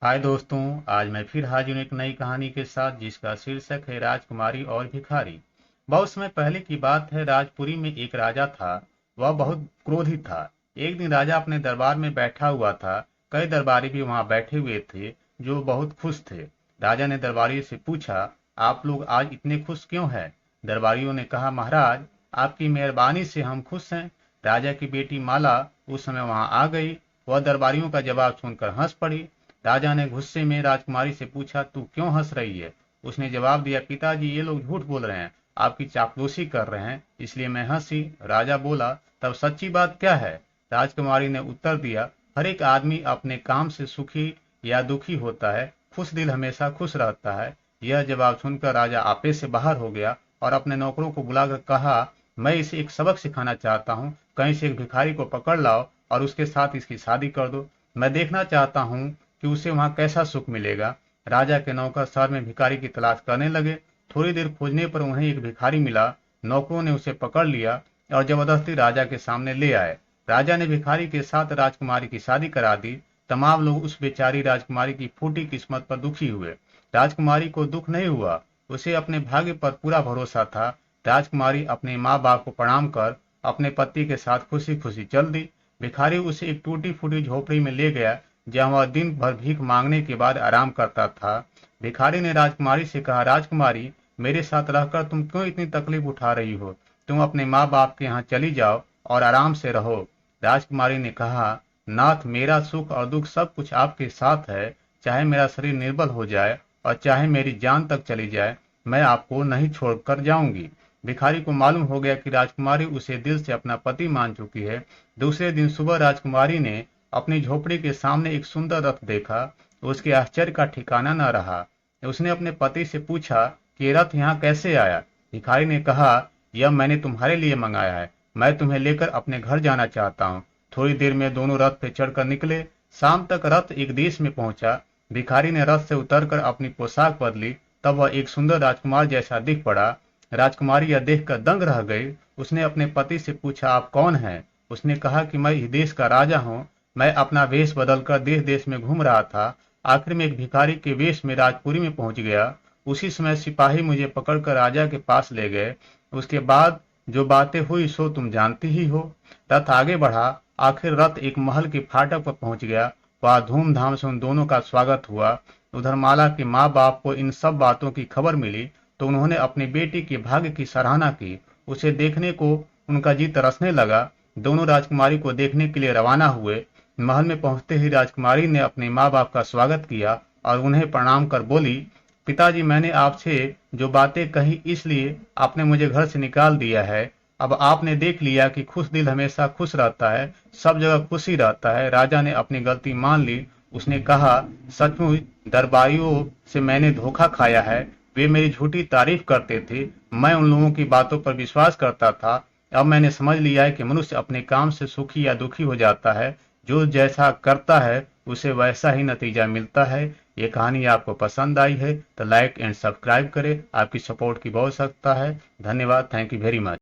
हाय दोस्तों। आज मैं फिर हाजिर हूं एक नई कहानी के साथ जिसका शीर्षक है राजकुमारी और भिखारी। बहुत समय पहले की बात है। राजपुरी में एक राजा था। वह बहुत क्रोधित था। एक दिन राजा अपने दरबार में बैठा हुआ था। कई दरबारी भी वहां बैठे हुए थे जो बहुत खुश थे। राजा ने दरबारियों से पूछा, आप लोग आज इतने खुश क्यों हैं? दरबारियों ने कहा, महाराज, आपकी मेहरबानी से हम खुश हैं। राजा की बेटी माला उस समय वहां आ गई। वह दरबारियों का जवाब सुनकर हंस पड़ी। राजा ने गुस्से में राजकुमारी से पूछा, तू क्यों हंस रही है? उसने जवाब दिया, पिताजी, ये लोग झूठ बोल रहे हैं, आपकी चापलूसी कर रहे हैं, इसलिए मैं हंसी। राजा बोला, तब सच्ची बात क्या है? राजकुमारी ने उत्तर दिया, हर एक आदमी अपने काम से सुखी या दुखी होता है, खुश दिल हमेशा खुश रहता है। यह जवाब सुनकर राजा आपे से बाहर हो गया और अपने नौकरों को बुलाकर कहा, मैं इसे एक सबक सिखाना चाहता हूँ। कहीं से एक भिखारी को पकड़ लाओ और उसके साथ इसकी शादी कर दो। मैं देखना चाहता हूँ कि उसे वहां कैसा सुख मिलेगा। राजा के नौकर शहर में भिखारी की तलाश करने लगे। थोड़ी देर खोजने पर उन्हें एक भिखारी मिला। नौकरों ने उसे पकड़ लिया और जबरदस्ती राजा के सामने ले आए। राजा ने भिखारी के साथ राजकुमारी की शादी करा दी। तमाम लोग उस बेचारी राजकुमारी की फूटी किस्मत पर दुखी हुए। राजकुमारी को दुख नहीं हुआ, उसे अपने भाग्य पर पूरा भरोसा था। राजकुमारी अपने माँ बाप को प्रणाम कर अपने पति के साथ खुशी खुशी चल दी। भिखारी उसे एक टूटी फूटी झोपड़ी में ले गया जहां वह दिन भर भीख मांगने के बाद आराम करता था। भिखारी ने राजकुमारी से कहा, राजकुमारी, मेरे साथ रहकर तुम क्यों इतनी तकलीफ उठा रही हो? तुम अपने माँ बाप के यहाँ चली जाओ और आराम से रहो। राजकुमारी ने कहा, नाथ, मेरा सुख और दुख सब कुछ आपके साथ है। चाहे मेरा शरीर निर्बल हो जाए और चाहे मेरी जान तक चली जाए, मैं आपको नहीं छोड़कर जाऊंगी। भिखारी को मालूम हो गया कि राजकुमारी उसे दिल से अपना पति मान चुकी है। दूसरे दिन सुबह राजकुमारी ने अपनी झोपड़ी के सामने एक सुंदर रथ देखा। उसके आश्चर्य का ठिकाना न रहा। उसने अपने पति से पूछा कि ये रथ यहाँ कैसे आया? भिखारी ने कहा, यह मैंने तुम्हारे लिए मंगाया है। मैं तुम्हें लेकर अपने घर जाना चाहता हूँ। थोड़ी देर में दोनों रथ पे चढ़कर निकले। शाम तक रथ एक देश में पहुंचा। भिखारी ने रथ से उतरकर अपनी पोशाक बदली। तब वह एक सुंदर राजकुमार जैसा दिख पड़ा। राजकुमारी यह देखकर दंग रह गई। उसने अपने पति से पूछा, आप कौन हैं? उसने कहा कि मैं इस देश का राजा हूँ। मैं अपना वेश बदलकर देश देश में घूम रहा था। आखिर में एक भिखारी के वेश में राजपुरी में पहुंच गया। उसी समय सिपाही मुझे पकड़कर राजा के पास ले गए। उसके बाद जो बातें हुई सो तुम जानती ही हो। रथ आगे बढ़ा। आखिर रथ एक महल के फाटक पर पहुंच गया। वहां धूमधाम से उन दोनों का स्वागत हुआ। उधर माला के माँ बाप को इन सब बातों की खबर मिली तो उन्होंने अपनी बेटी के भाग्य की सराहना की। उसे देखने को उनका जी तरसने लगा। दोनों राजकुमारी को देखने के लिए रवाना हुए। महल में पहुंचते ही राजकुमारी ने अपने माँ बाप का स्वागत किया और उन्हें प्रणाम कर बोली, पिताजी, मैंने आपसे जो बातें कही इसलिए आपने मुझे घर से निकाल दिया है। अब आपने देख लिया कि खुश दिल हमेशा खुश रहता है, सब जगह खुशी रहता है। राजा ने अपनी गलती मान ली। उसने कहा, सचमुच दरबारियों से मैंने धोखा खाया है। वे मेरी झूठी तारीफ करते थे। मैं उन लोगों की बातों पर विश्वास करता था। अब मैंने समझ लिया है कि मनुष्य अपने काम से सुखी या दुखी हो जाता है। जो जैसा करता है उसे वैसा ही नतीजा मिलता है। ये कहानी आपको पसंद आई है तो लाइक एंड सब्सक्राइब करें। आपकी सपोर्ट की बहुत आवश्यकता है। धन्यवाद। Thank you very much.